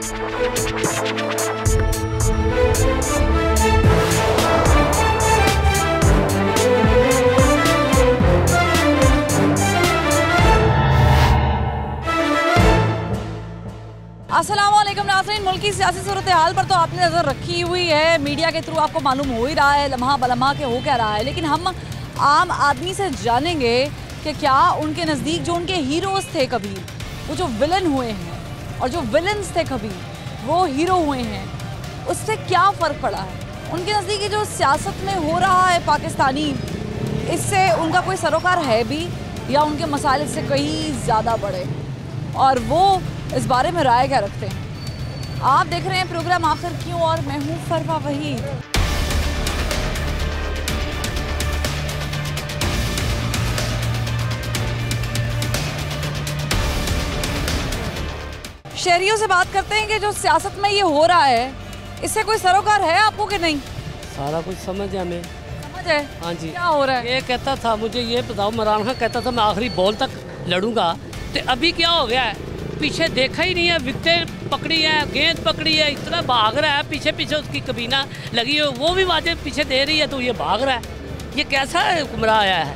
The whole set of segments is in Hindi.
अस्सलामुअलैकुम नाज़रीन, मुल्क की सियासी सूरत हाल पर तो आपने नज़र रखी हुई है। मीडिया के थ्रू आपको मालूम हो ही रहा है लम्हा बलम्हा के हो क्या रहा है, लेकिन हम आम आदमी से जानेंगे कि क्या उनके नज़दीक जो उनके हीरोज़ थे कभी, वो जो विलन हुए हैं और जो विलन्स थे कभी वो हीरो हुए हैं, उससे क्या फ़र्क पड़ा है। उनके नज़दीक जो सियासत में हो रहा है पाकिस्तानी, इससे उनका कोई सरोकार है भी या उनके मसाइल से कहीं ज़्यादा बड़े, और वो इस बारे में राय क्या रखते हैं। आप देख रहे हैं प्रोग्राम आखिर क्यों और मैं हूँ फरवा वहीद। शहरियों से बात करते हैं कि जो सियासत में ये हो रहा है इससे कोई सरोकार है आपको कि नहीं। सारा कुछ समझ है, हमें समझ है। हाँ जी, क्या हो रहा है। ये कहता था, मुझे ये बताओ, इमरान खान कहता था मैं आखिरी बॉल तक लड़ूंगा, तो अभी क्या हो गया है, पीछे देखा ही नहीं है, विकेट पकड़ी है, गेंद पकड़ी है, इतना भाग रहा है, पीछे पीछे उसकी कबीना लगी है, वो भी वाजिब पीछे दे रही है, तो ये भाग रहा है। ये कैसा गुमराह आया है,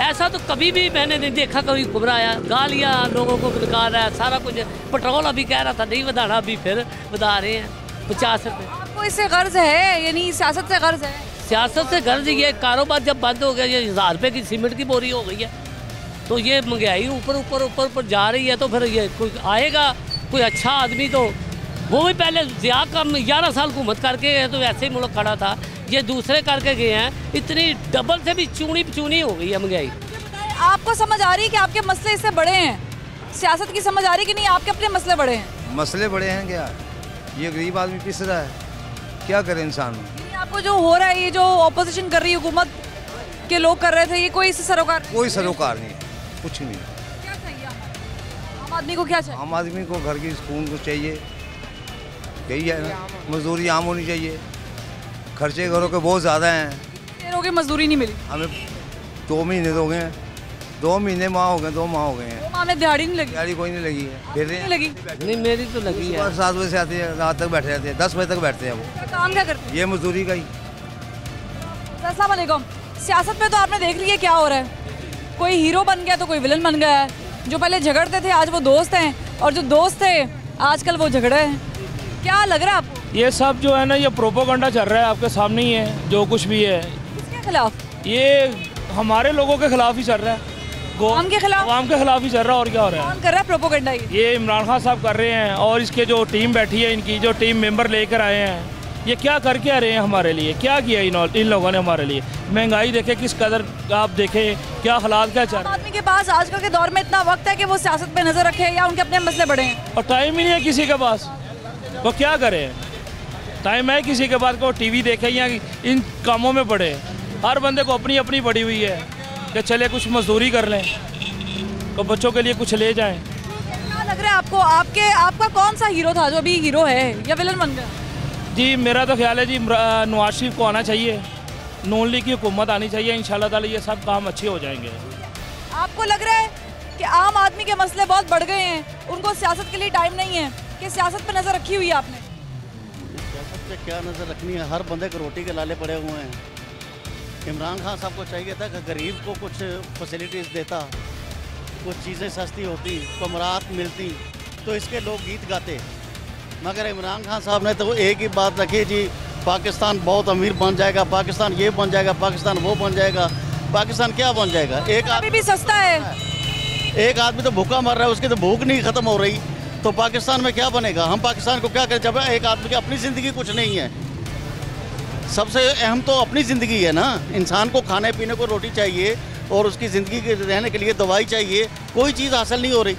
ऐसा तो कभी भी मैंने नहीं देखा कभी गुमराह आया। गालियाँ लोगों को निकाल रहा है, सारा कुछ। पेट्रोल अभी कह रहा था नहीं बढ़ाना, अभी फिर बता रहे हैं 50 रुपये। आपको इससे गर्ज है, यानी सियासत से गर्ज है। सियासत से गर्ज ये कारोबार जब बंद हो गया, ये 1000 रुपये की सीमेंट की बोरी हो गई है, तो ये महंगाई ऊपर ऊपर ऊपर ऊपर जा रही है, तो फिर ये कोई आएगा कोई अच्छा आदमी, तो वो भी पहले ज़िया का 11 साल हुकूमत करके गए तो वैसे ही मुल्क खड़ा था, ये दूसरे करके गए हैं, इतनी डबल से भी चूनी हो गई है महंगाई। आपको समझ आ रही है कि आपके मसले इससे बड़े हैं, सियासत की समझ आ रही कि नहीं आपके अपने मसले बड़े हैं। मसले बड़े हैं क्या, ये गरीब आदमी पिस रहा है, क्या करे इंसान। आपको जो हो रहा है, ये जो ऑपोजिशन कर रही है, हुकूमत के लोग कर रहे थे, ये कोई सरोकार, कोई सरोकार नहीं है, कुछ नहीं। क्या चाहिए आम आदमी को, क्या चाहिए आम आदमी को? घर की सुकून को चाहिए, यही है ना, मजदूरी आम होनी चाहिए। खर्चे घरों के बहुत ज़्यादा हैं। देर हो गई मजदूरी नहीं मिली हमें 2 महीने हो गए हैं, 2 महीने माह हो गए, 2 माह हो गए हैं। 2 माह में दिहाड़ी नहीं लगी। दिहाड़ी कोई नहीं लगी है, फिर नहीं लगी। नहीं मेरी तो लगी है। 7 बजे से आती है, रात तक बैठे रहते हैं, 10 बजे तक बैठते हैं। वो काम क्या करते हैं? ये मजदूरी का ही। अस्सलाम वालेकुम। सियासत में तो आपने देख लिया क्या हो रहा है, कोई हीरो बन गया तो कोई विलन बन गया है। जो पहले झगड़ते थे आज वो दोस्त हैं, और जो दोस्त थे आजकल वो झगड़े हैं। क्या लग रहा है आपको? ये सब जो है ना, ये प्रोपोगंडा चल रहा है, आपके सामने ही है जो कुछ भी है। किसके खिलाफ? ये हमारे लोगों के खिलाफ ही चल रहा है, आवाम के खिलाफ। आवाम के खिलाफ ही चल रहा है, और क्या हो रहा है। कौन कर रहा है प्रोपोगंडा? ये इमरान खान साहब कर रहे हैं, और इसके जो टीम बैठी है, इनकी जो टीम मेंबर लेकर आए हैं, ये क्या करके आ रहे हैं हमारे लिए, क्या किया इन लोगों ने हमारे लिए। महंगाई देखे किस कदर, आप देखें क्या हालात क्या चल रहे हैं। आदमी के पास आजकल के दौर में इतना वक्त है कि वो सियासत पे नजर रखे या उनके अपने मसले बड़े हैं, और टाइम ही नहीं है किसी के पास, वो क्या करे। टाइम है किसी के पास को टीवी देखे या इन कामों में पड़े। हर बंदे को अपनी अपनी पड़ी हुई है कि चले कुछ मजदूरी कर लें, तो बच्चों के लिए कुछ ले जाएं। क्या लग रहा है आपको, आपका कौन सा हीरो था जो अभी हीरो है या विलन बन गया? जी मेरा तो ख्याल है जी, नवाज शरीफ को आना चाहिए, नून लीग की हुकूमत आनी चाहिए, इंशाल्लाह ताला ये सब काम अच्छे हो जाएंगे। आपको लग रहा है कि आम आदमी के मसले बहुत बढ़ गए हैं, उनको सियासत के लिए टाइम नहीं है, कि सियासत पे नजर रखी हुई है आपने? सियासत पे क्या नज़र रखनी है, हर बंदे को रोटी के लाले पड़े हुए हैं। इमरान खान साहब को चाहिए था कि गरीब को कुछ फैसिलिटीज़ देता, कुछ चीज़ें सस्ती होती, कमरात मिलती, तो इसके लोग गीत गाते। मगर इमरान खान साहब ने तो एक ही बात रखी जी, पाकिस्तान बहुत अमीर बन जाएगा, पाकिस्तान ये बन जाएगा, पाकिस्तान वो बन जाएगा। पाकिस्तान क्या बन जाएगा? एक आदमी भी सस्ता है, एक आदमी तो भूखा मर रहा है, उसकी तो भूख नहीं ख़त्म हो रही, तो पाकिस्तान में क्या बनेगा? हम पाकिस्तान को क्या करें जब एक आदमी की अपनी ज़िंदगी कुछ नहीं है। सबसे अहम तो अपनी ज़िंदगी है ना, इंसान को खाने पीने को रोटी चाहिए, और उसकी ज़िंदगी के रहने के लिए दवाई चाहिए, कोई चीज़ हासिल नहीं हो रही।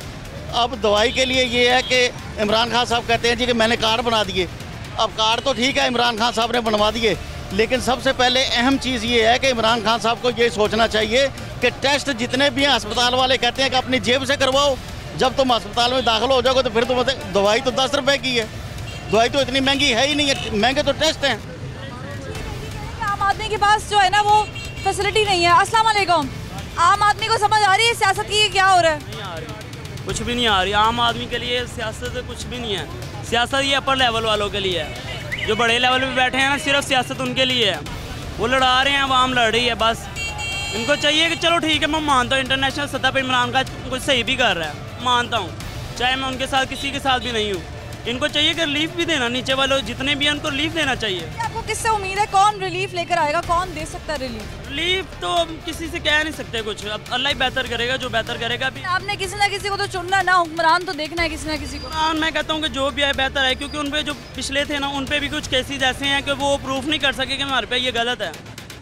अब दवाई के लिए ये है कि इमरान खान साहब कहते हैं जी कि मैंने कार्ड बना दिए। अब कार्ड तो ठीक है इमरान खान साहब ने बनवा दिए, लेकिन सबसे पहले अहम चीज़ ये है कि इमरान खान साहब को ये सोचना चाहिए कि टेस्ट जितने भी हैं, अस्पताल वाले कहते हैं कि अपनी जेब से करवाओ, जब तुम अस्पताल में दाखिल हो जाओगे तो फिर तुम दवाई तो 10 रुपये की है, दवाई तो इतनी महंगी है ही नहीं है, महंगे तो टेस्ट हैं। आम आदमी के पास जो है ना वो फैसिलिटी नहीं है। अस्सलाम वालेकुम। आम आदमी को समझ आ रही है सियासत की क्या हो रहा है? कुछ भी नहीं आ रही। आम आदमी के लिए सियासत कुछ भी नहीं है। सियासत ये अपर लेवल वालों के लिए है, जो बड़े लेवल पे बैठे हैं ना, सिर्फ सियासत उनके लिए है। वो लड़ा रहे हैं, आवाम लड़ रही है। बस इनको चाहिए कि चलो ठीक है, मैं मानता हूँ इंटरनेशनल सतह पर इमरान खान कुछ सही भी कर रहा है, मानता हूँ, चाहे मैं उनके साथ किसी के साथ भी नहीं हूँ। इनको चाहिए कि रिलीफ भी देना, नीचे वालों जितने भी हैं उनको रिलीफ देना चाहिए। आपको किससे उम्मीद है, कौन रिलीफ लेकर आएगा, कौन दे सकता है रिलीफ? रिलीफ तो हम किसी से कह नहीं सकते कुछ, अब अल्लाह ही बेहतर करेगा, जो बेहतर करेगा। अभी आपने किसी ना किसी को तो चुनना ना, हुक्मरान तो देखना है किसी ना किसी को। हाँ, मैं कहता हूँ कि जो भी है बेहतर है, क्योंकि उन पे जो पिछले थे ना, उन पे भी कुछ केसेज ऐसे हैं कि वो प्रूफ नहीं कर सके कि हमारे पे ये गलत है।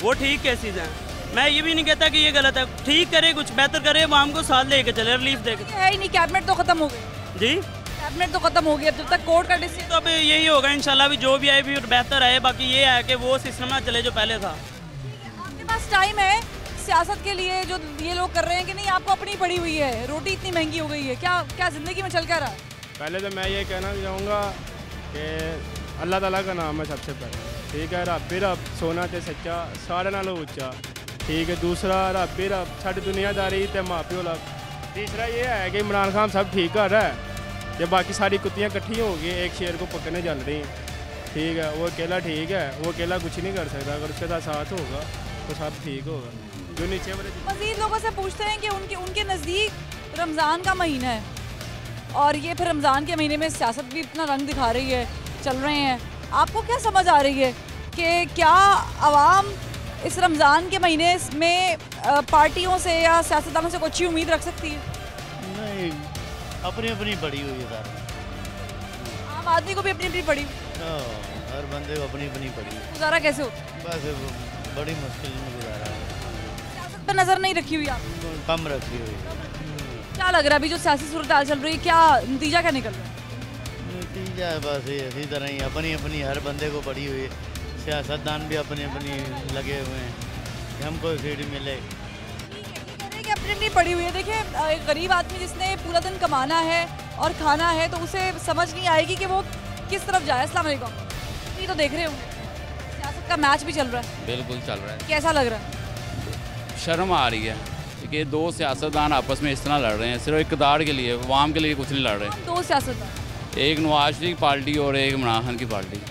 वो ठीक केसेज हैं, मैं ये भी नहीं कहता कि ये गलत है। ठीक करे, कुछ बेहतर करे, आवाम को साथ लेके चले, रिलीफ देके। है ही नहीं, कैबिनेट तो खत्म हो गई जी, कैबिनेट तो खत्म हो गई, अब जब तक कोर्ट का डिसीजन। तो अब यही होगा इंशाल्लाह, भी जो भी आए भी बेहतर आए। बाकी ये है कि वो सिस्टम ना चले जो पहले था। आपके पास टाइम है सियासत के लिए, जो ये लोग कर रहे हैं कि नहीं आपको अपनी पड़ी हुई है, रोटी इतनी महंगी हो गई है, क्या क्या जिंदगी में चल कर रहा है? पहले तो मैं ये कहना चाहूँगा कि अल्लाह ताला का नाम है सबसे पहले, ठीक है। रब रब सोना ते सच्चा सारे नालों ऊंचा, ठीक है। दूसरा रब रब साड़ी दुनियादारी ते माँ प्यो लग। तीसरा ये है कि इमरान खान सब ठीक कर रहा है, कि बाकी सारी कुत्तियाँ इकट्ठी हो गई एक शेर को पकड़ने चल रही हैं, ठीक है। वो अकेला ठीक है, वो अकेला कुछ नहीं कर सकता, अगर उसके साथ होगा तो सब ठीक होगा। जो नीचे वाले मज़ीद लोगों से पूछते हैं कि उनके नज़दीक रमज़ान का महीना है और ये फिर रमज़ान के महीने में सियासत भी इतना रंग दिखा रही है, चल रहे हैं। आपको क्या समझ आ रही है कि क्या आवाम इस रमज़ान के महीने में पार्टियों से या सियासतदानों से कोई अच्छी उम्मीद रख सकती है? नहीं, अपनी अपनी पड़ी हुई है सारी। आम आदमी को भी अपनी अपनी पड़ी, हर बंदे को अपनी अपनी पड़ी है। गुजारा कैसे होता है? बस बड़ी मुश्किल में गुजारा है। सियासत पर नज़र नहीं रखी हुई आप? कम रखी हुई है। क्या लग रहा है अभी जो सियासी सूरत चल रही है, क्या नतीजा क्या निकल रहा है? नतीजा है बस ये इसी तरह ही, अपनी अपनी हर बंदे को पड़ी हुई है। सियासतदान भी अपनी अपनी लगे हुए हैं कि हमको सीट मिले। कि अपनी अपनी पड़ी हुई है। देखिए, एक गरीब आदमी जिसने पूरा दिन कमाना है और खाना है, तो उसे समझ नहीं आएगी कि वो किस तरफ जाए। अस्सलाम वालेकुम। ये तो देख रहे होंगे सियासत का मैच भी चल रहा है। बिल्कुल चल रहा है। कैसा लग रहा है? शर्म आ रही है कि दो सियासतदान आपस में इस तरह लड़ रहे हैं, सिर्फ इक़्तिदार के लिए, अवाम के लिए कुछ नहीं लड़ रहे। दो सियासतदान, एक नवाज शरीफ पार्टी और एक इमरान खान की पार्टी।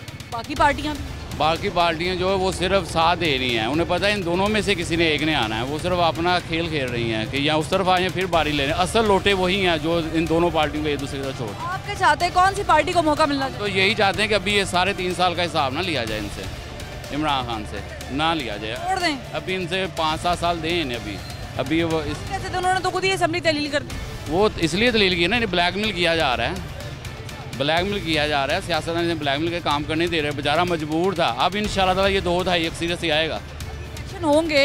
बाकी पार्टियां जो है वो सिर्फ साथ दे रही हैं। उन्हें पता है इन दोनों में से किसी ने एक ने आना है, वो सिर्फ अपना खेल खेल रही हैं कि या उस तरफ आए फिर बारी ले रहे हैं। असल लोटे वही हैं जो इन दोनों पार्टियों को एक दूसरे की तरफ छोड़। आप क्या चाहते हैं, कौन सी पार्टी को मौका मिलना चाहिए? तो यही चाहते हैं कि अभी ये 3.5 साल का हिसाब ना लिया जाए इनसे, इमरान खान से ना लिया जाए, छोड़ दें। अभी इनसे 5-7 साल दें इन्हें। अभी वो कैसे तो उन्होंने तो खुद ही असेंबली तहलील कर दी। वो इसलिए दलील की ना, इन्हें ब्लैकमेल किया जा रहा है, ब्लैकमेल किया जा रहा है। सियासतदान इन्हें ब्लैकमेल के काम करने दे रहे हैं। बेचारा मजबूर था। अब इंशाल्लाह ताला ये 2/3 अक्सरियत से आएगा। इलेक्शन होंगे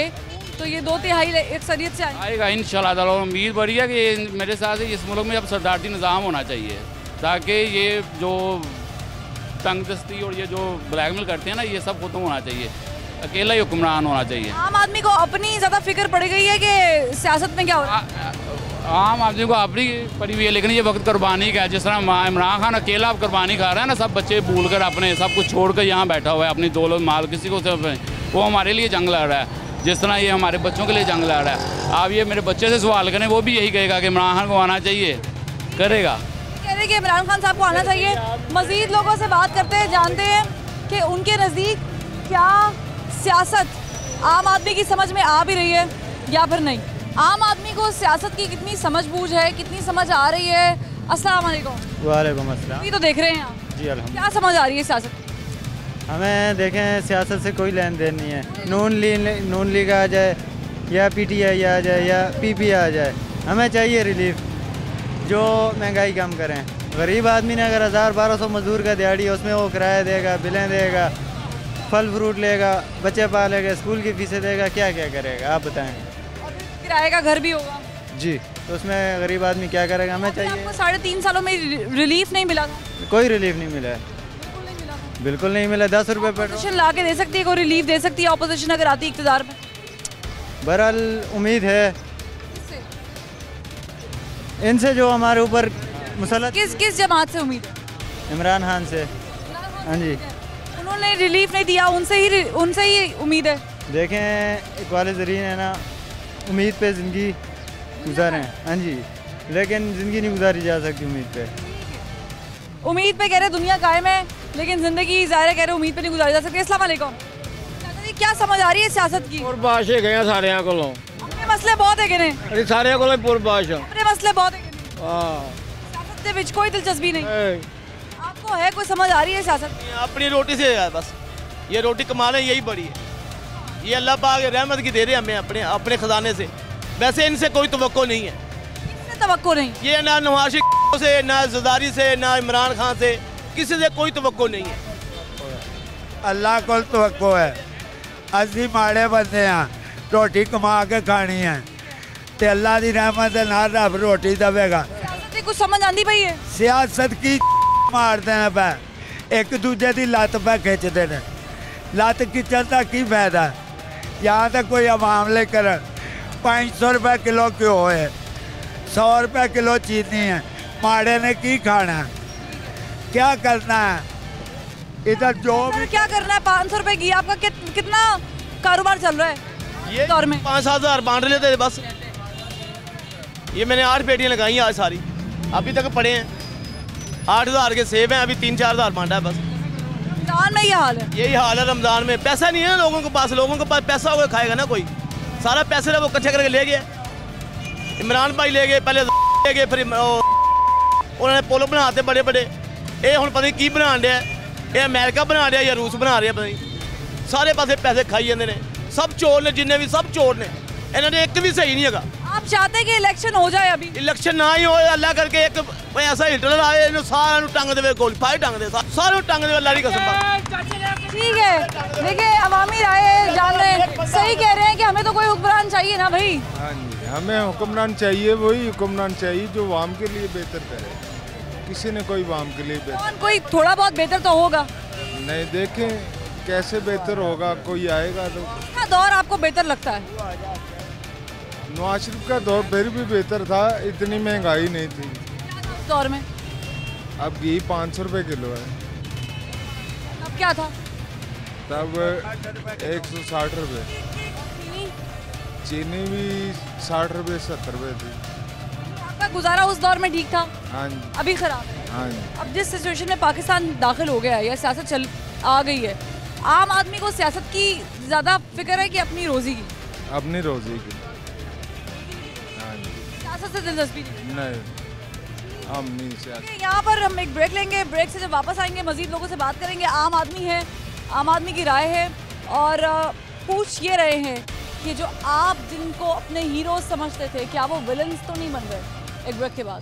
तो ये 2/3 अक्सरियत से आएगा इंशाल्लाह ताला। उम्मीद बड़ी है कि मेरे साथ इस मुल्क में अब सरदारती निज़ाम होना चाहिए, ताकि ये जो तंगदस्ती और ये जो ब्लैकमेल करते हैं ना, ये सब खत्म होना चाहिए। अकेला ही हुक्मरान होना चाहिए। आम आदमी को अपनी ज़्यादा फिक्र पड़ गई है कि सियासत में क्या हो रहा है। आम आदमी को अपनी पड़ी हुई है, लेकिन ये वक्त कुर्बानी का है। जिस तरह इमरान खान अकेला कुर्बानी खा रहा है ना, सब बच्चे भूल कर अपने सब कुछ छोड़ कर यहाँ बैठा हुआ है, अपनी दौलत माल किसी को सिर्फ, वो हमारे लिए जंग लड़ रहा है। जिस तरह ये हमारे बच्चों के लिए जंग लड़ रहा है। आप ये मेरे बच्चे से सवाल करें, वो भी यही कहेगा कि इमरान खान को आना चाहिए, करेगा। कह रहे कि इमरान खान साहब को आना चाहिए। मज़ीद लोगों से बात करते हैं, जानते हैं कि उनके नज़दीक क्या सियासत आम आदमी की समझ में आ भी रही है या फिर नहीं। आम आदमी को सियासत की कितनी समझ बूझ है, कितनी समझ आ रही है? अस्सलाम वालेकुम। वालेकुम अस्सलाम। ये तो देख रहे हैं आप जी, अल्हम्दुलिल्लाह। क्या समझ आ रही है सियासत? हमें देखें, सियासत से कोई लेन देन नहीं है। नून लीग आ जाए या PTI आ जाए या PP आ जाए, हमें चाहिए रिलीफ जो महंगाई कम करें। गरीब आदमी ने अगर 1000-1200 मजदूर का दिहाड़ी है, उसमें वो किराया देगा, बिलें देगा, फल फ्रूट लेगा, बच्चे पालेगा, स्कूल की फीसें देगा, क्या क्या करेगा आप बताएं। किराए का घर भी होगा जी, तो उसमें गरीब आदमी क्या करेगा? हमें चाहिए। आपको 3.5 सालों में रिलीफ नहीं मिला था? कोई रिलीफ नहीं मिला है, बिल्कुल नहीं मिला। 10 रुपये पेट्रोल ला के दे सकती है, कोई रिलीफ दे सकती है ऑपोजिशन अगर आती इक़्तिदार में? बहरहाल उम्मीद है इनसे जो हमारे ऊपर मुसलत। किस जमात से उम्मीद है? इमरान खान से। हाँ जी, उन्होंने रिलीफ नहीं दिया, उनसे ही उम्मीद है। देखें, इक़बाल ज़रीन है ना, उम्मीद पे ज़िंदगी गुजार हैं। हाँ जी, लेकिन ज़िंदगी नहीं गुजारी जा सकती उम्मीद पे। उम्मीद पे कह रहे दुनिया कायम है, लेकिन जिंदगी ज़ाहिर कह रहे उम्मीद पे नहीं गुजारी जा सकती। अस्सलाम वालेकुम। चाचा जी, क्या समझ आ रही है सियासत की? पूर्वाश है गया सारे को अपने मसले बहुत है गिने, अरे सारे को पूर्वाश अपने मसले बहुत है गिने। सियासत के विच कोई दिलचस्पी नहीं। आपको है कोई समझ आ रही है सियासत? अपनी रोटी से है बस, ये रोटी कमाना यही बड़ी है। ये अल्लाह पाक रहमत की दे रहे हमें अपने अपने खजाने से। वैसे इनसे कोई तवक्को नहीं है। किससे तवक्को नहीं? ये ना नवाज शरीफ से, ना ज़रदारी से, ना इमरान खान से, किसी से कोई तवक्को नहीं है। अल्लाह को तवक्को है। असी माड़े बंदे हैं, रोटी कमा के खानी है, ते अल्लाह की रहमत है ना रब रोटी देगा। सियासत कुछ समझ आती पई है? सियासत की मारते हैं पै, एक दूजे की लत्त पे खिंचते हैं। लत्त खिंचन का की फायदा? यहाँ तक कोई अवाम लेकर 500 रुपये किलो क्यों है, 100 रुपये किलो चीनी है, माड़े ने की खाना है, क्या करना है इधर? जो भी क्या करना है? 500 रुपये की आपका कितना कारोबार चल रहा है ये दौर में? 5-7 हज़ार बांट लेते थे बस। ये मैंने 8 पेटियाँ लगाई हैं आज सारी, अभी तक पड़े हैं। 8,000 के सेब हैं, अभी 3-4 हज़ार बांटा है बस। रमजान में ये हाल है? यही हाल है रमज़ान में। पैसा नहीं है ना लोगों के पास, लोगों के पास पैसा होगा खाएगा ना कोई। सारा पैसे ना वो इकट्ठे करके ले गए। इमरान भाई ले गए, पहले ले गए, फिर उन्होंने पोलो बनाते बड़े बड़े। ये हम पता नहीं की बना रहा है, ये अमेरिका बना रहा या रूस बना रहा, पता नहीं। सारे पासे पैसे खाई जाते हैं, सब चोर ने, जिन्हें भी सब चोर ने। इन्होंने एक भी सही नहीं है। आप चाहते हैं कि इलेक्शन हो जाए? अभी इलेक्शन ना ही हो, अल्लाह करके एक ऐसा हिटलर आए, सारा टंग दे, गोली फायर टंग दे, सारे टंग दे, अल्लाह की कसम। ठीक है, देखिए अवामी राय जान रहे हैं, सही कह रहे हैं कि हमें तो कोई हुक्मरान चाहिए ना भाई। हाँ जी, हमें हुक्मरान चाहिए, वही हुक्मरान चाहिए जो वाम के लिए बेहतर करे। किसी ने कोई वाम के लिए बेहतर, कोई थोड़ा बहुत बेहतर तो होगा। नहीं, देखें कैसे बेहतर होगा, कोई आएगा तो। क्या दौर आपको बेहतर लगता है? नवाज शरीफ का दौर फिर भी बेहतर था, इतनी महंगाई नहीं थी दौर में। अब घी 500 रुपये किलो है, अब क्या था? तब 160 रुपये, चीनी भी 60 रुपये 70 रुपये थी। आपका गुजारा उस दौर में ठीक था? हाँ जी। अभी खराब है? हाँ जी। अब जिस सिचुएशन में पाकिस्तान दाखिल हो गया है या सियासत चल आ गई है, आम आदमी को सियासत की ज़्यादा फिक्र है कि अपनी रोज़ी की? अपनी रोज़ी की। सियासत से दिलचस्पी नहीं, हम नहीं सियासत। यहाँ पर हम एक ब्रेक लेंगे, ब्रेक से जब वापस आएंगे मजीद लोगों से बात करेंगे। आम आदमी है, आम आदमी की राय है, और पूछ ये रहे हैं कि जो आप जिनको अपने हीरो समझते थे, क्या वो विलन्स तो नहीं बन गए? एक ब्रेक के बाद।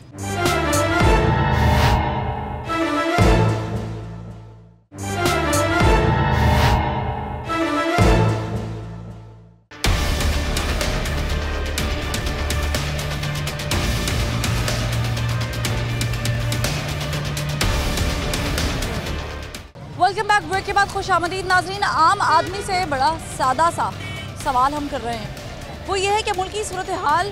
Welcome back. ब्रेक के बाद खुश आमदीद नाजरीन। आम आदमी से बड़ा सादा सा सवाल हम कर रहे हैं, वो ये है कि मुल्क की सूरत हाल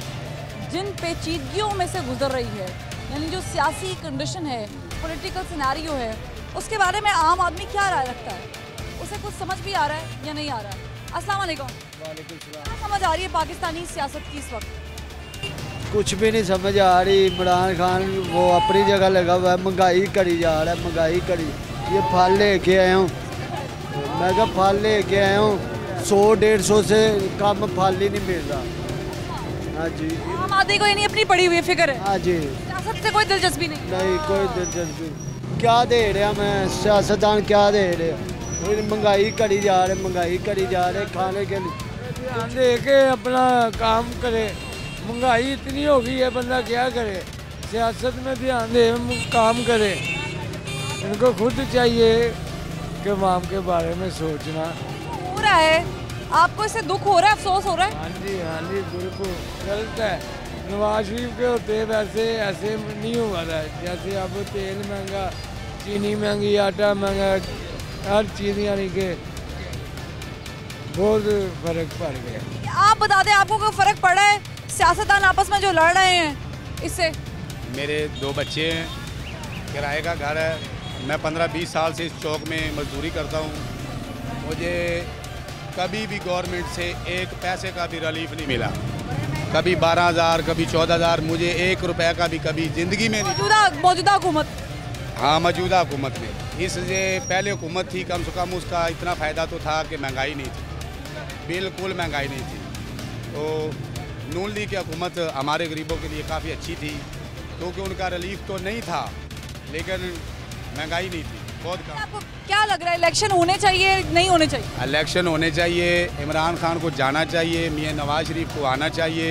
जिन पेचीदगियों में से गुजर रही है, यानी जो सियासी कंडीशन है, पॉलिटिकल सिनेरियो है, उसके बारे में आम आदमी क्या राय रखता है? उसे कुछ समझ भी आ रहा है या नहीं आ रहा है? अस्सलाम वालेकुम। क्या समझ आ रही है पाकिस्तानी सियासत की इस वक्त? कुछ भी नहीं समझ आ रही। इमरान खान वो अपनी जगह लगा हुआ है, महंगाई करी जा रहा है, महंगाई करी। ये फल लेके आया हूँ, मैं क्या फल लेके आया हूँ, 100-150 से कम फल ही नहीं मिल रहा। हाँ जी, आम आदमी को यानी अपनी पड़ी हुई फिक्र है? हाँ जी, सियासत से कोई दिलचस्पी नहीं? नहीं, कोई दिलचस्पी। क्या दे रहा मैं, सियासतदान क्या दे रहे? महंगाई करी जा रहे, महंगाई करी जा रहे, खाने के लिए ध्यान दे के अपना काम करे। महंगाई इतनी हो गई है, बंदा क्या करे? सियासत में ध्यान दे, काम करे। इनको खुद चाहिए कि वाम के बारे में सोचना। हो रहा है, आपको इससे दुख हो रहा है, अफसोस हो रहा है? हाँ जी, बिल्कुल गलत है। नवाज शरीफ के होते वैसे ऐसे नहीं हुआ था। जैसे अब तेल महंगा, चीनी महंगी, आटा महंगा, हर चीज़ यानी कि बहुत फर्क पड़ गया। आप बता दें, आपको कोई फ़र्क पड़ा है सियासतदान आपस में जो लड़ रहे हैं इससे? मेरे 2 बच्चे हैं, किराए का घर है, मैं 15-20 साल से इस चौक में मजदूरी करता हूँ। मुझे कभी भी गवर्नमेंट से एक पैसे का भी रिलीफ नहीं मिला। कभी 12,000, कभी 14,000, मुझे 1 रुपये का भी कभी ज़िंदगी में नहीं। मौजूदा हुकूमत, हाँ मौजूदा हुकूमत में, इससे पहले हुकूमत थी कम से कम उसका इतना फ़ायदा तो था कि महंगाई नहीं थी, बिल्कुल महंगाई नहीं थी। तो नून लीग की हुकूमत हमारे गरीबों के लिए काफ़ी अच्छी थी, क्योंकि उनका रिलीफ तो नहीं था लेकिन महंगाई नहीं थी, बहुत कम। आपको क्या लग रहा है, इलेक्शन होने चाहिए नहीं होने चाहिए? इलेक्शन होने चाहिए, इमरान खान को जाना चाहिए, मियां नवाज शरीफ को आना चाहिए,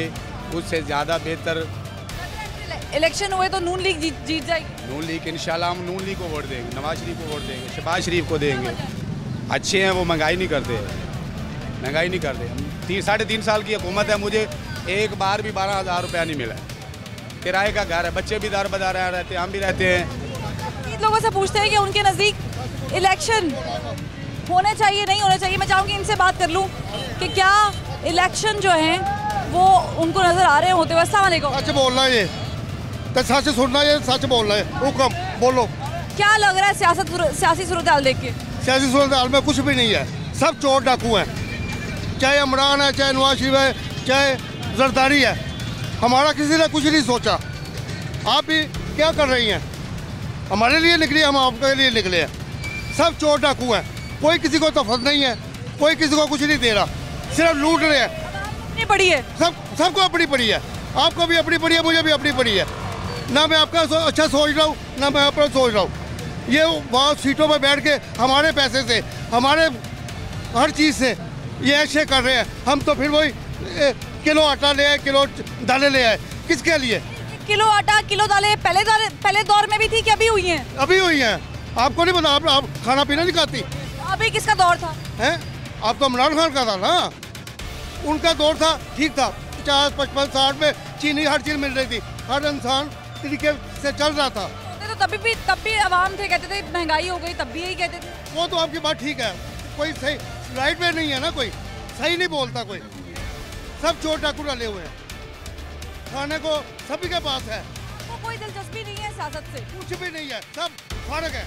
उससे ज़्यादा बेहतर। इलेक्शन हुए तो नून लीग जीत जाएगी? नून लीग इंशाल्लाह हम नून लीग को वोट देंगे, नवाज शरीफ को वोट देंगे, शहबाज शरीफ को देंगे। अच्छे हैं वो, महंगाई नहीं करते, महंगाई नहीं करते। 3.5 साल की हुकूमत है, मुझे एक बार भी 12,000 रुपया नहीं मिला। किराए का घर है, बच्चे भी दार बदार रहते हैं, हम भी रहते हैं। लोगों से पूछते हैं कि उनके नज़दीक इलेक्शन होने चाहिए नहीं होने चाहिए। मैं चाहूँगी इनसे बात कर लूँ कि क्या इलेक्शन जो हैं वो उनको नज़र आ रहे होते हुए। अस्सलाम वालेकुम। सच बोलना है, तो सच सुनना है, सच बोलना है, हुक्म बोलो। क्या लग रहा है सियासी सूरत हाल देख के? सियासी सूरत हाल में कुछ भी नहीं है, सब चोर डाकू हैं, चाहे इमरान है, चाहे नवाज शरीफ है, चाहे जरदारी है। हमारा किसी ने कुछ नहीं सोचा। आप भी क्या कर रही हैं? हमारे लिए निकली, हम आपके लिए निकले हैं। सब चोर डाकू हैं, कोई किसी को तफत नहीं है, कोई किसी को कुछ नहीं दे रहा, सिर्फ लूट रहे हैं। अपनी पड़ी है, सबको अपनी पड़ी है, आपको भी अपनी पड़ी है, मुझे भी अपनी पड़ी है। ना मैं आपका अच्छा सोच रहा हूँ, ना मैं अपना सोच रहा हूँ। ये वहाँ सीटों पर बैठ के हमारे पैसे से, हमारे हर चीज़ से ये ऐसे कर रहे हैं। हम तो फिर वही किलो आटा ले आए, किलो दालें ले आए, किसके लिए? किलो आटा किलो दालें पहले दौर में भी थी कि अभी हुई हैं? अभी हुई हैं। आपको नहीं पता? आप खाना पीना नहीं खाती? अभी किसका दौर था? हैं? आप तो इमरान खान का था ना, उनका दौर था, ठीक था। 50, 55, 60 में चीनी हर चीज़ मिल रही थी, हर इंसान तरीके से चल रहा था। तो तब भी आवाम थे, कहते थे महंगाई हो गई, तब भी यही कहते थे। वो तो आपकी बात ठीक है, कोई सही राइट में नहीं है ना, कोई सही नहीं बोलता, कोई सब चोर डाकू डाले हुए हैं। खाने को सभी के पास है, तो कोई दिलचस्पी नहीं है सियासत से? कुछ भी नहीं है, सब फर्क है।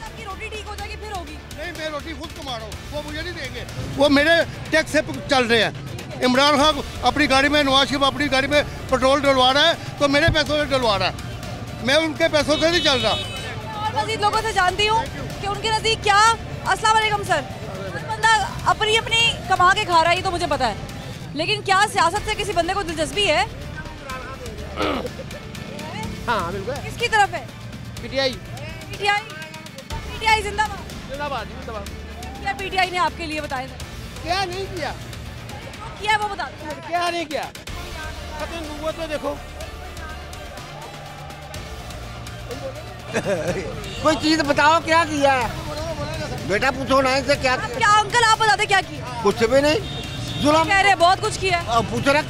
आपकी रोटी ठीक हो जाएगी फिर होगी? नहीं, मैं रोटी खुद कमा रहा हूँ, वो मुझे नहीं देंगे, वो मेरे टैक्स से चल रहे हैं। इमरान खान अपनी गाड़ी में, नवाज शरीफ अपनी गाड़ी में पेट्रोल डलवा रहा है, तो मेरे पैसों से डलवा रहा है, मैं उनके पैसों से नहीं चल रहा। और मज़ीद लोगों से जानती हूँ कि उनके नज़दीक क्या। अस्सलाम वालेकुम सर। बंदा अपनी कमा के खा रहा है, ये तो मुझे पता है, लेकिन क्या सियासत से किसी बंदे को दिलचस्पी है? हाँ बिल्कुल। किसकी तरफ है? पीटीआई। पीटीआई जिंदाबाद। जिंदाबाद जिंदाबाद। क्या पीटीआई ने आपके लिए बताया था? क्या नहीं किया? किया वो बता। क्या नहीं किया? खत्म नबूवत में देखो। कोई चीज बताओ क्या किया है? बेटा पूछो ना इनसे क्या किया? क्या अंकल आप बताते क्या किया? कुछ भी नहीं, जुल्म कह रहे बहुत कुछ किया है। पूछ रहे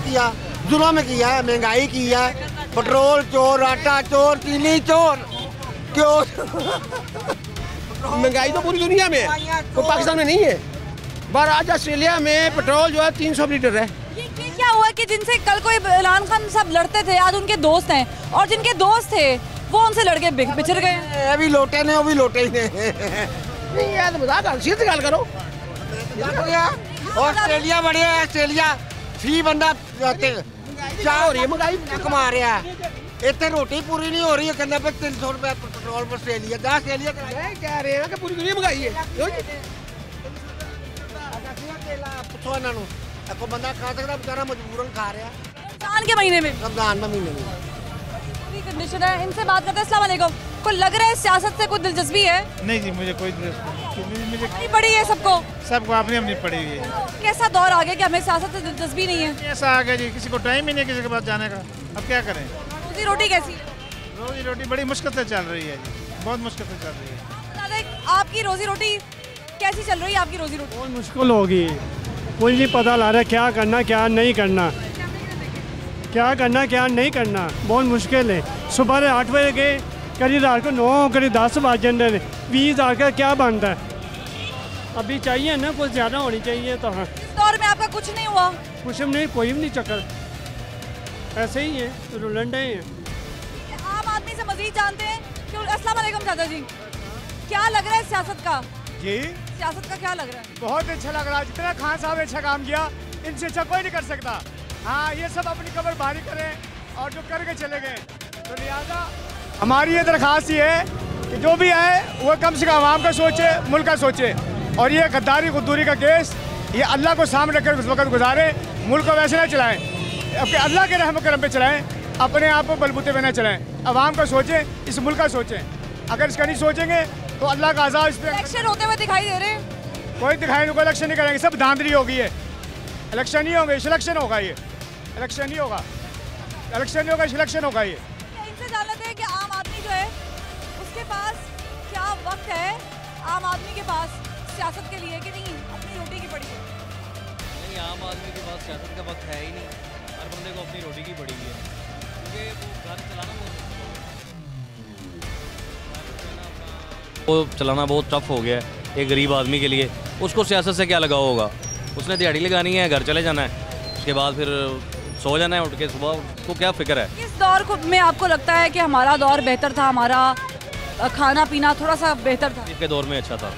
किया, जुल्म किया है, महंगाई की है, पेट्रोल चोर, आटा चोर, चीनी चोर। क्यों? महंगाई तो पूरी दुनिया में है, तो पाकिस्तान में नहीं है। बार आज ऑस्ट्रेलिया में पेट्रोल जो है 300 लीटर है। ये क्या हुआ कि जिनसे कल को इमरान खान सब लड़ते थे, आज उनके दोस्त हैं, और जिनके दोस्त थे वो उनसे लड़के बिछड़ गए। अभी लोटे ने, अभी लोटे ही ने। नहीं यार बता, सीधी गल करो। ऑस्ट्रेलिया बढ़िया है, ऑस्ट्रेलिया फी बंदा क्या हो रही है, महंगाई कमा रहा है, इतने रोटी पूरी नहीं हो रही है, कहना पे 300 रुपये पेट्रोल पर ऑस्ट्रेलिया जा। ऑस्ट्रेलिया कह रहे हैं कि पूरी दुनिया महंगाई है। पूछो इन्होंने, कोई बंदा खा सकता, बेचारा मजबूरन खा रहा है। रमजान के महीने में, रमजान में महीने में कंडीशन है। इनसे बात करते हैं। अस्सलाम वालेकुम। कोई लग रहा है सियासत से कोई दिलचस्पी है? नहीं जी, मुझे कोई दिलचस्पी, मुझे पड़ी है सबको अपनी अपनी पड़ी हुई है। कैसा दौर आ गया कि हमें सियासत से दिलचस्पी नहीं है? ऐसा आ गया जी, किसी को टाइम ही नहीं किसी के पास जाने का, अब क्या करें। रोजी रोटी कैसी? रोजी रोटी बड़ी मुश्किल से चल रही है जी, बहुत मुश्किल से चल रही है। आपकी रोजी रोटी कैसी चल रही है? आपकी रोजी रोटी बहुत मुश्किल होगी, कुछ नहीं पता ला रहा क्या करना क्या नहीं करना, क्या करना क्या नहीं करना, बहुत मुश्किल है। सुबह 8 बजे गए, करीब रात को 9, करीब 10 बज जाते हैं, 20,000 का क्या बनता है? अभी चाहिए ना, कुछ ज़्यादा होनी चाहिए। तो हाँ, इस दौर में आपका कुछ नहीं हुआ? कुछ नहीं, कोई भी नहीं चक्कर, ऐसे ही है, रुलंडे हैं। आम आदमी से मजीद जानते हैं कि अस्सलाम वालेकुम चाचा जी, क्या लग रहा है सियासत का? जी, सियासत का क्या लग रहा है? बहुत अच्छा लग रहा है, जितना खान साहब अच्छा काम किया, इनसे अच्छा कोई नहीं कर सकता। हाँ, ये सब अपनी कब्र भारी करें और जो करके चले गए। तो लिहाजा हमारी ये दरख्वास्त ये है कि जो भी आए वो कम से कम आवाम का सोचे, मुल्क का सोचे। और ये गद्दारी खुदूरी का केस ये अल्लाह को सामने रखकर उस वक्त गुजारे, मुल्क को वैसे ना चलाएं, अपने अल्लाह के रहम करम पे चलाएं, अपने आप को बलबूते में न चलाएं। आवाम का सोचें, इस मुल्क का सोचें। अगर इसका नहीं सोचेंगे तो अल्लाह का अज़ाब इस पर। इलेक्शन होते हुए दिखाई दे रहे हैं? कोई दिखाई नहीं, कोई इलेक्शन नहीं करेंगे, सब धांधली होगी। ये इलेक्शन नहीं होंगे, सिलेक्शन होगा। ये इलेक्शन नहीं होगा, इलेक्शन नहीं होगा, सिलेक्शन होगा। ये इनसे जान लेते हैं कि आम आदमी जो है उसके पास क्या वक्त है, आम आदमी के पास सियासत के लिए कि नहीं अपनी रोटी की पड़ी है? नहीं, आम आदमी के पास सियासत का वक्त है ही नहीं। हर बंदे को अपनी रोटी की पड़ी हुई है, क्योंकि वो घर चलाना वो चलाना बहुत टफ हो गया है एक गरीब आदमी के लिए। उसको सियासत से क्या लगाव होगा? उसने दिहाड़ी लगानी है, घर चले जाना है, उसके बाद फिर सो जाना है उठ के सुबह। उसको क्या फिक्र है? किस दौर को में आपको लगता है कि हमारा दौर बेहतर था, हमारा खाना पीना थोड़ा सा बेहतर था? के दौर में अच्छा था,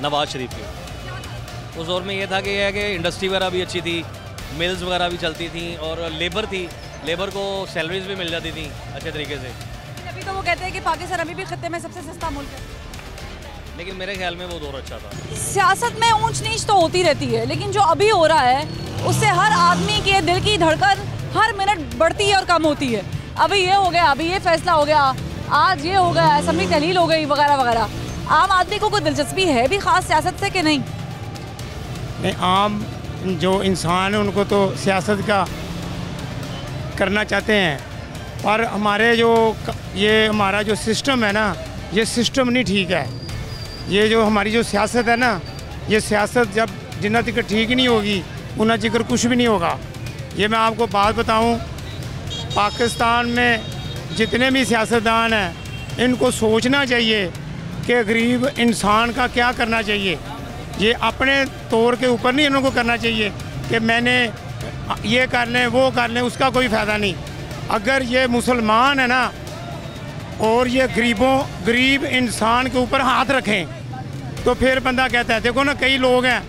नवाज शरीफ के उस दौर में ये था कि यह है कि इंडस्ट्री वगैरह भी अच्छी थी, मिल्स वगैरह भी चलती थी और लेबर थी, लेबर को सैलरीज भी मिल जाती थी अच्छे तरीके से। अभी तो वो कहते हैं कि पाकिस्तान अभी भी खत्ते में सबसे सस्ता मुल्क है, लेकिन मेरे ख्याल में वो दौर अच्छा था। सियासत में ऊंच नीच तो होती रहती है, लेकिन जो अभी हो रहा है उससे हर आदमी के दिल की धड़कन हर मिनट बढ़ती है और कम होती है। अभी ये हो गया, अभी ये फैसला हो गया, आज ये हो गया, असेंबली तहलील हो गई वगैरह वगैरह। आम आदमी को कोई दिलचस्पी है भी खास सियासत से कि नहीं? नहीं, आम जो इंसान है उनको तो सियासत का करना चाहते हैं, पर हमारे जो ये हमारा जो सिस्टम है ना, ये सिस्टम नहीं ठीक है। ये जो हमारी जो सियासत है ना, ये सियासत जब जिन्ना तक ठीक नहीं होगी उन्ना तक कुछ भी नहीं होगा। ये मैं आपको बात बताऊं, पाकिस्तान में जितने भी सियासतदान हैं इनको सोचना चाहिए कि गरीब इंसान का क्या करना चाहिए। ये अपने तौर के ऊपर नहीं इनको करना चाहिए कि मैंने ये कर लें वो कर लें, उसका कोई फ़ायदा नहीं। अगर ये मुसलमान है ना और ये गरीब इंसान के ऊपर हाथ रखें तो फिर बंदा कहता है। देखो ना, कई लोग हैं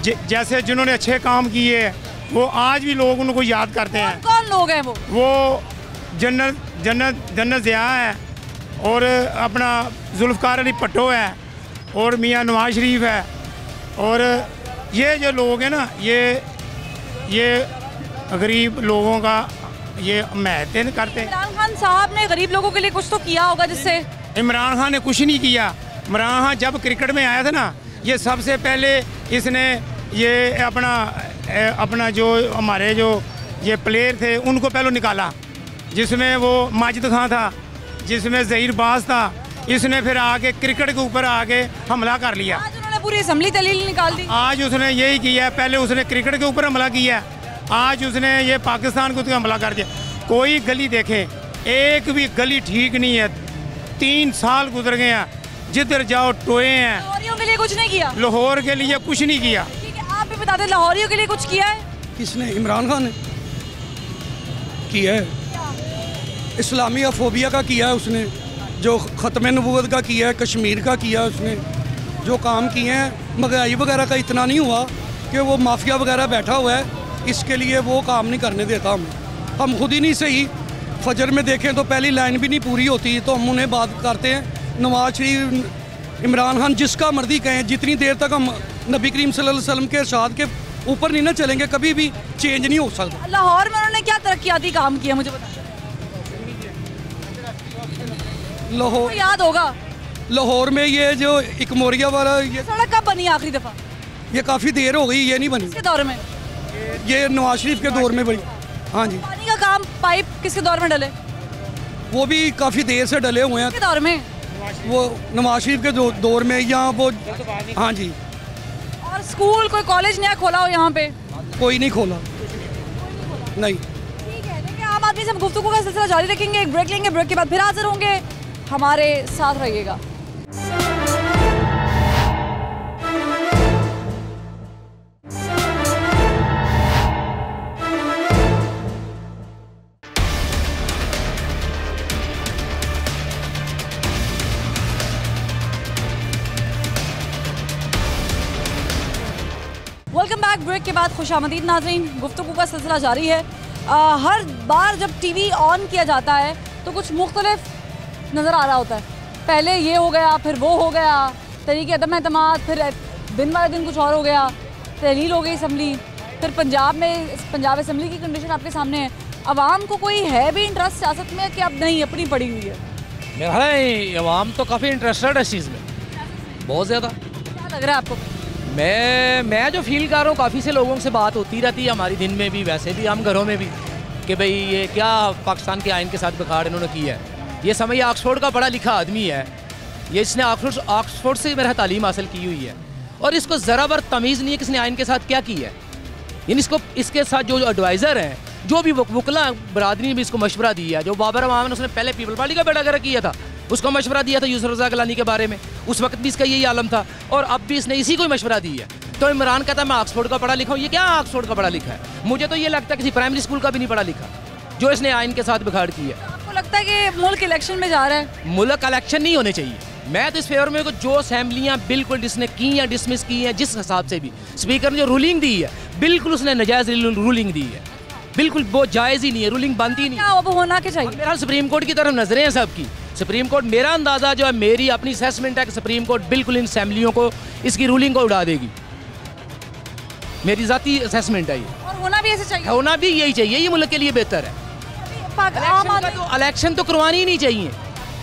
जैसे जिन्होंने अच्छे काम किए हैं वो आज भी लोग उनको याद करते हैं। कौन लोग हैं वो जन्नत ज़िया है और अपना जुल्फ़कार अली भट्टो है और मियाँ नवाज शरीफ है। और ये जो लोग हैं ना, ये गरीब लोगों का ये महत्व करते हैं। इमरान खान साहब ने गरीब लोगों के लिए कुछ तो किया होगा जिससे। इमरान खान ने कुछ नहीं किया। इमरान खान जब क्रिकेट में आया था ना, ये सबसे पहले इसने ये अपना जो हमारे जो ये प्लेयर थे उनको पहले निकाला, जिसमें वो माजिद खान था, जिसमें ज़हीर बाज था। इसने फिर आके क्रिकेट के ऊपर आके हमला कर लिया। आज उन्होंने पूरी असेंबली तहलील निकाल दी। आज उसने यही किया, पहले उसने क्रिकेट के ऊपर हमला किया, आज उसने ये पाकिस्तान को हमला कर दिया। कोई गली देखें, एक भी गली ठीक नहीं है। 3 साल गुजर गए हैं, जिधर जाओ टोए हैं। लाहौरियों के लिए कुछ नहीं किया? लाहौर के लिए कुछ नहीं किया। ठीक है, आप भी बता दें, लाहौरियों के लिए कुछ किया है? किसने? इमरान खान ने किया है। इस्लामिया फोबिया का किया है उसने, जो ख़त्म नबूवत का किया है, कश्मीर का किया है उसने। जो काम किए हैं, महंगाई वगैरह का इतना नहीं हुआ कि वो माफिया वगैरह बैठा हुआ है, इसके लिए वो काम नहीं करने देता हम खुद ही नहीं सही। फजर में देखें तो पहली लाइन भी नहीं पूरी होती तो हम उन्हें बात करते हैं। नवाज शरीफ, इमरान खान, जिसका मर्जी कहें, जितनी देर तक हम नबी करीम सल्लल्लाहु अलैहि वसल्लम के इरशाद के ऊपर नहीं ना चलेंगे कभी भी चेंज नहीं हो सकता। लाहौर में उन्होंने क्या तरक्याती काम किया मुझे बताएं। लाहौर याद होगा, लाहौर में ये जो एक मोरिया वाला ये सड़क कब बनी आखिरी दफ़ा? ये काफ़ी देर हो गई, ये नहीं बनी। किसके दौर में? ये नवाज शरीफ के दौर में बनी। हाँ जी। पानी का काम पाइप किसके दौर में डले? वो भी काफ़ी देर से डले हुए हैं। किसके दौर में? वो नवाज शरीफ के दौर में, या वो। हाँ जी। और स्कूल, कोई कॉलेज नया खोला हो यहाँ पे? कोई नहीं खोला, नहीं। ठीक है, देखिए आम आदमी से हम गुफ्तगू का सिलसिला जारी रखेंगे, एक ब्रेक लेंगे, ब्रेक के बाद फिर हाजिर होंगे। हमारे साथ रहिएगा। Welcome back. ब्रेक के बाद खुशामदीद नाज़रीन, गुफ्तगू का सिलसिला जारी है। हर बार जब टीवी ऑन किया जाता है तो कुछ मुख्तलिफ नज़र आ रहा होता है। पहले ये हो गया, फिर वो हो गया, तरीके अदम एतमाद, फिर दिन वाले दिन कुछ और हो गया, तहलील हो गई असम्बली, फिर पंजाब में पंजाब असम्बली की कंडीशन आपके सामने है। अवाम को कोई है भी इंटरेस्ट सियासत में कि अब नहीं अपनी पड़ी हुई है? मेरा ख्याल है अवाम तो काफ़ी इंटरेस्टेड है इस चीज़ में, बहुत ज़्यादा। क्या लग रहा है आपको? मैं जो फील कर रहा हूँ, काफ़ी से लोगों से बात होती रहती है हमारी, दिन में भी वैसे भी हम घरों में भी, कि भाई ये क्या पाकिस्तान के आइन के साथ बिगाड़ इन्होंने किया है। ये समझिए ऑक्सफोर्ड का पढ़ा लिखा आदमी है, ये इसने ऑक्सफोर्ड से मेरा तालीम हासिल की हुई है और इसको ज़रा बर तमीज़ नहीं है किसने आइन के साथ क्या किया है। यानी इसके साथ जो एडवाइज़र हैं, जो भी वकला बरादरी ने भी इसको मशवरा दिया, जो बाबर अवाम ने उसने पहले पीपल पार्टी का बेड़ा किया था, उसको मशवरा दिया था यूसुफ रज़ा गिलानी के बारे में, उस वक्त भी इसका यही आलम था और अब भी इसने इसी को ही मशवरा दिया है। तो इमरान कहता है मैं ऑक्सफोर्ड का पढ़ा लिखा हूँ, ये क्या ऑक्सफोर्ड का पढ़ा लिखा है? मुझे तो ये लगता है किसी प्राइमरी स्कूल का भी नहीं पढ़ा लिखा जो इसने आइन के साथ बिगाड़ की है। आपको लगता है कि मुल्क इलेक्शन में जा रहा है? मुल्क इलेक्शन नहीं होने चाहिए। मैं तो इस फेवर में जो असेंबलियाँ बिल्कुल जिसने की या डिसमिस की हैं, जिस हिसाब से भी स्पीकर ने जो रूलिंग दी है, बिल्कुल उसने नाजायज़ रूलिंग दी है, बिल्कुल वो जायज़ ही नहीं है, रूलिंग बनती नहीं। अब होना क्या चाहिए? मेरा सुप्रीम कोर्ट की तरफ नजरें हैं सबकी। सुप्रीम कोर्ट, मेरा अंदाज़ा जो है, मेरी अपनी असेसमेंट है कि सुप्रीम कोर्ट बिल्कुल इन असेंबलियों को, इसकी रूलिंग को उड़ा देगी। मेरी ज़ाती असेसमेंट है ये, और होना भी ऐसे चाहिए। होना भी यही चाहिए, ये मुल्क के लिए बेहतर है। इलेक्शन तो करवानी ही नहीं चाहिए,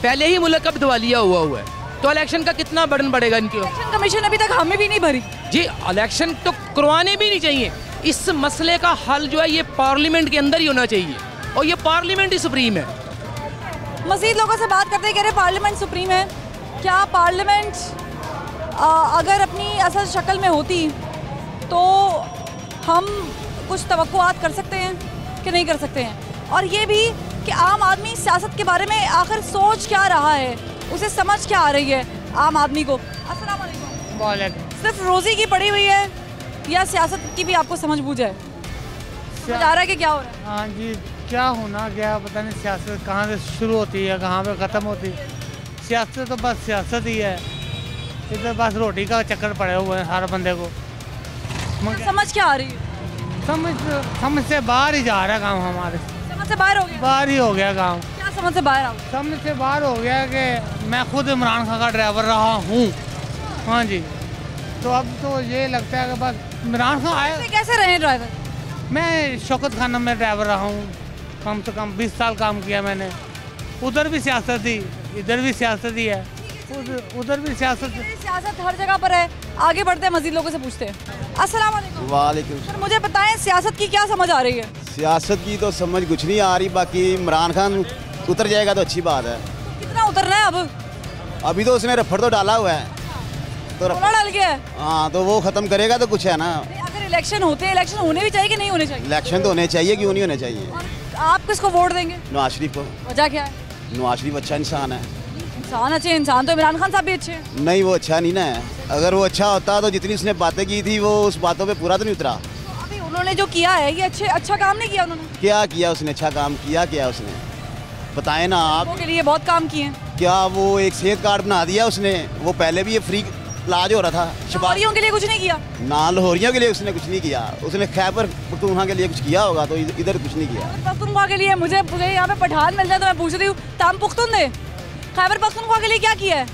पहले ही मुल्क अब दिवालिया हुआ है, तो इलेक्शन का कितना बर्डन बढ़ेगा इनके। इलेक्शन कमीशन अभी तक हमें भी नहीं भरी जी, इलेक्शन तो करवाने भी नहीं चाहिए। इस मसले का हल जो है ये पार्लियामेंट के अंदर ही होना चाहिए और ये पार्लियामेंट ही सुप्रीम है। मज़ीद लोगों से बात करते हैं, कह रहे पार्लियामेंट सुप्रीम है। क्या पार्लियामेंट अगर अपनी असल शक्ल में होती तो हम कुछ तवक्कुआत कर सकते हैं कि नहीं कर सकते हैं? और ये भी कि आम आदमी सियासत के बारे में आखिर सोच क्या रहा है, उसे समझ क्या आ रही है आम आदमी को? अस्सलाम वालेकुम। वालेकुम। सिर्फ रोज़ी की पड़ी हुई है या सियासत की भी आपको समझ बूझ है? समझ आ रहा है कि क्या हो रहा है? हाँ जी, क्या होना क्या पता नहीं। सियासत कहाँ से शुरू होती है, कहाँ पे ख़त्म होती है? सियासत तो बस सियासत ही है, इधर बस रोटी का चक्कर पड़े हुए हैं हर बंदे को। समझ क्या आ रही है? समझ से बाहर ही जा रहा है काम हमारे। समझ से बाहर हो गया? बाहर ही हो गया काम। क्या समझ से बाहर आओ? समझ से बाहर हो गया कि मैं खुद इमरान खान का ड्राइवर रहा हूँ। हाँ जी, तो अब तो ये लगता है कि बस इमरान खान आया। कैसे रहे ड्राइवर? मैं शौकत खाना में ड्राइवर रहा हूँ, कम से कम 20 साल काम किया मैंने। उधर भी सियासत थी, इधर भी सियासत ही है, उधर भी सियासत। सियासत हर जगह पर है। आगे बढ़ते हैं, मजीद लोगों से पूछते हैं। अस्सलाम वालेकुम। वालेकुम। सर मुझे बताएं, सियासत की क्या समझ आ रही है? सियासत की तो समझ कुछ नहीं आ रही, बाकी इमरान खान उतर जाएगा तो अच्छी बात है। कितना उतरना है अब? अभी तो उसने रफड़ तो डाला हुआ है, तो डाल गया है। हाँ, तो वो खत्म करेगा तो कुछ है ना। अगर इलेक्शन होते हैं, इलेक्शन होने भी चाहिए कि नहीं होने चाहिए? इलेक्शन तो होने चाहिए, क्यों नहीं होने चाहिए। आप किसको वोट देंगे? नवाज शरीफ को। वजह क्या है? नवाज शरीफ अच्छा इंसान है। इंसान अच्छे, इंसान तो इमरान खान साहब भी अच्छे हैं। नहीं, वो अच्छा नहीं ना है। अगर वो अच्छा होता तो जितनी उसने बातें की थी वो उस बातों पे पूरा तो नहीं उतरा। अभी उन्होंने जो किया है ये अच्छा काम नहीं किया उन्होंने। क्या किया उसने? अच्छा काम किया क्या उसने? बताएं ना आप। लोगों के लिए बहुत काम किए हैं। क्या वो एक सेहत कार्ड बना दिया उसने? वो पहले भी ये फ्री इलाज हो रहा था। लाहौरियों के लिए कुछ नहीं किया? ना, लाहौरियों के लिए उसने कुछ नहीं किया। उसने खैबर पख्तूनख्वा के लिए कुछ किया होगा, तो इधर कुछ नहीं किया। पख्तूनख्वा के लिए मुझे यहाँ पे पठान मिल जाए तो मैं पूछ रही हूँ, ताम पुख्तून दे खैबर पख्तूनख्वा के लिए क्या किया है?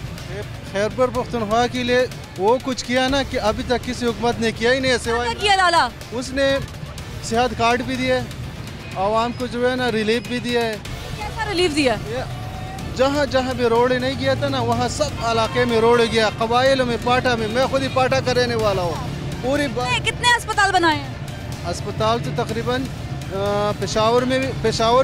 खैबर पख्तूनख्वा के लिए वो कुछ किया ना कि अभी तक किसी हुकूमत ने किया ही नहीं। ऐसे किया लाला? उसने सेहत कार्ड भी दिए, आवाम को जो है ना रिलीफ भी दिया है। कैसा रिलीफ दिया? जहाँ जहाँ भी रोड नहीं गया था ना, वहाँ सब इलाके में रोड गया, कबाइलों में, पाटा में। मैं खुद ही पाटा का रहने वाला हूँ। पूरी कितने अस्पताल बनाए हैं? अस्पताल तो तकरीबन पेशावर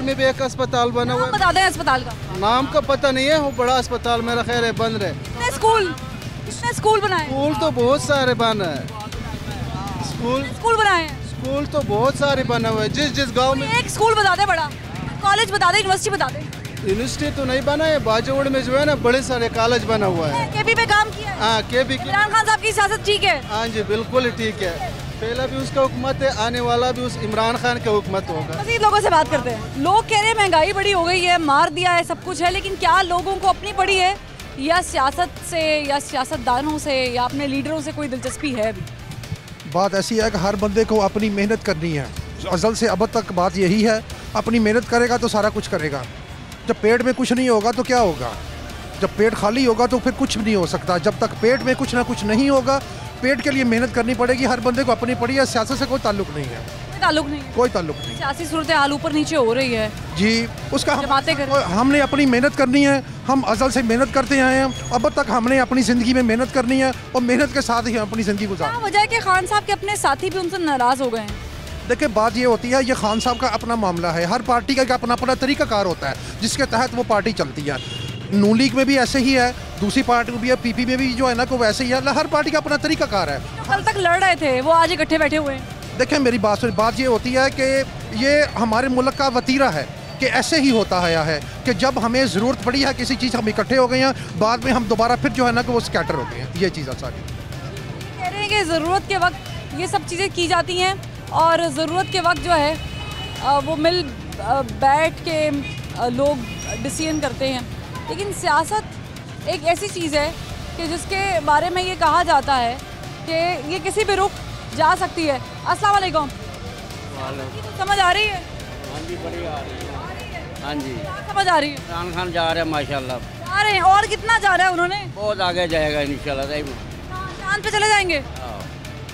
में भी एक अस्पताल बना हुआ है। बता दें अस्पताल का नाम का पता नहीं है, वो बड़ा अस्पताल मेरा ख्याल है बन रहे। कितने स्कूल बनाए? स्कूल तो बहुत सारे बना है। स्कूल बनाए हैं? स्कूल तो बहुत सारे बने हुए हैं। जिस गांव में एक स्कूल बता दे, बड़ा कॉलेज बता दे, यूनिवर्सिटी बता दे। यूनिवर्सिटी तो नहीं बना है, बाजूड़ में जो है ना बड़े सारे कॉलेज बना हुआ है। केपी पे काम किया है? हाँ, केपी। इमरान खान साहब की सियासत ठीक है? हाँ जी, बिल्कुल ठीक है। पहला भी उसका हुकूमत है, आने वाला भी उस इमरान खान का हुकूमत होगा। मज़ीद लोगों से बात करते हैं। लोग कह रहे हैं महंगाई बड़ी हो गई है, मार दिया है, सब कुछ है, लेकिन क्या लोगों को अपनी पड़ी है या सियासत से या सियासतदानों से या अपने लीडरों से कोई दिलचस्पी है अभी? बात ऐसी है कि हर बंदे को अपनी मेहनत करनी है। अज़ल से अब तक बात यही है, अपनी मेहनत करेगा तो सारा कुछ करेगा। जब पेट में कुछ नहीं होगा तो क्या होगा? जब पेट खाली होगा तो फिर कुछ भी नहीं हो सकता। जब तक पेट में कुछ ना कुछ नहीं होगा, पेट के लिए मेहनत करनी पड़ेगी। हर बंदे को अपनी पड़ी है, सियासत से कोई ताल्लुक नहीं है। ताल्लुक नहीं, कोई ताल्लुक नहीं। सियासी सूरत हाल ऊपर नीचे हो रही है जी, उसका हमने अपनी मेहनत करनी है। हम अज़ल से मेहनत करते आए हैं, अब तक हमने अपनी ज़िंदगी में मेहनत करनी है और मेहनत के साथ ही हम अपनी ज़िंदगी गुजारनी है। वजह है कि खान साहब के अपने साथी भी उनसे नाराज़ हो गए हैं। देखिए, बात ये होती है, ये खान साहब का अपना मामला है। हर पार्टी का अपना अपना तरीक़ाकार होता है जिसके तहत वो पार्टी चलती है। नून लीग में भी ऐसे ही है, दूसरी पार्टी में भी है, पीपी में भी जो है ना को वैसे ही है। हर पार्टी का अपना तरीक़ाकार है। कल तक लड़ रहे थे वो आज इकट्ठे बैठे हुए हैं। देखें, मेरी बात ये होती है कि ये हमारे मुल्क का वतीरा है कि ऐसे ही होता आया है कि जब हमें ज़रूरत पड़ी है किसी चीज़, हम इकट्ठे हो गए हैं, बाद में हम दोबारा फिर जो है ना कि वो स्कैटर हो गए हैं। ये चीज़ सारी कह रहे हैं कि ज़रूरत के वक्त ये सब चीज़ें की जाती हैं और ज़रूरत के वक्त जो है वो मिल बैठ के लोग डिसीजन करते हैं। लेकिन सियासत एक ऐसी चीज़ है कि जिसके बारे में ये कहा जाता है कि ये किसी भी रुख जा सकती है। अस्सलाम वालेकुम। समझ आ रही है? हाँ जी, बड़ी आ रही है। हाँ जी, समझ आ रही है। इमरान खान जा रहे हैं माशाल्लाह। जा रहे हैं, और कितना जा रहा है उन्होंने? बहुत आगे जाएगा इंशाल्लाह। चांद पे चले जाएंगे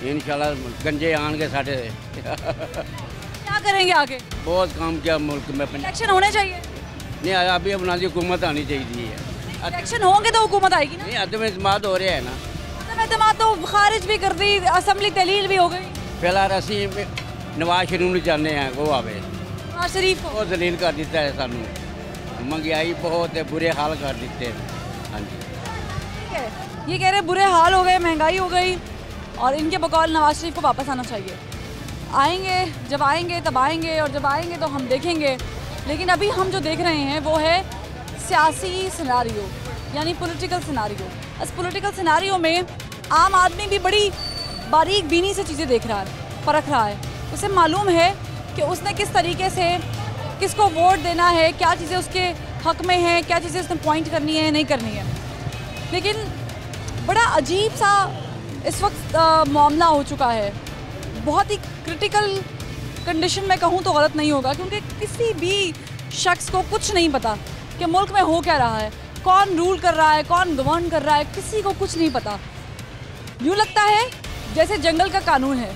इंशाल्लाह। गंजे आन के साढ़े क्या करेंगे आगे? बहुत काम किया मुल्क में। इलेक्शन होने चाहिए। नहीं, अभी अपना जी हुकूमत आनी चाहिए है। इलेक्शन होंगे तो हुकूमत आएगी ना। नहीं, अदम इस्तेमाल हो रहे हैं ना। अदम तो खारिज भी कर दी, असम्बली तहलील भी हो गई। फिलहाल असी नवाज शरीफ नहीं चाहते हैं वो आवे। नवाज शरीफ को बहुत जलील कर दिता है सानू। महंगाई बहुत है, बुरे हाल कर दिते हैं। हाँ जी, ठीक है। ये कह रहे बुरे हाल हो गए, महंगाई हो गई और इनके बकौल नवाज शरीफ को वापस आना चाहिए। आएंगे, जब आएंगे तब आएंगे और जब आएंगे तो हम देखेंगे। लेकिन अभी हम जो देख रहे हैं वो है सियासी सिनारियो, यानी पॉलिटिकल सिनारियो। इस पॉलिटिकल सिनारियो में आम आदमी भी बड़ी बारीक बीनी से चीज़ें देख रहा है, परख रहा है। उसे मालूम है कि उसने किस तरीके से किसको वोट देना है, क्या चीज़ें उसके हक में हैं, क्या चीज़ें उसने पॉइंट करनी है, नहीं करनी है। लेकिन बड़ा अजीब सा इस वक्त मामला हो चुका है। बहुत ही क्रिटिकल कंडीशन में कहूँ तो गलत नहीं होगा, क्योंकि किसी भी शख्स को कुछ नहीं पता कि मुल्क में हो क्या रहा है, कौन रूल कर रहा है, कौन गवर्न कर रहा है, किसी को कुछ नहीं पता। यूँ लगता है जैसे जंगल का कानून है,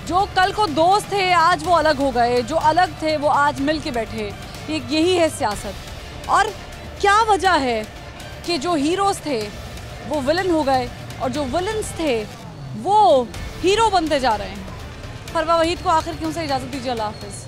जो कल को दोस्त थे आज वो अलग हो गए, जो अलग थे वो आज मिल के बैठे। यही है सियासत। और क्या वजह है कि जो हीरोज़ थे वो विलन हो गए और जो विलन्स थे वो हीरो बनते जा रहे हैं। फरवा वहीद को आखिर क्यों से इजाज़त दीजिए। अल्लाह हाफ़िज़।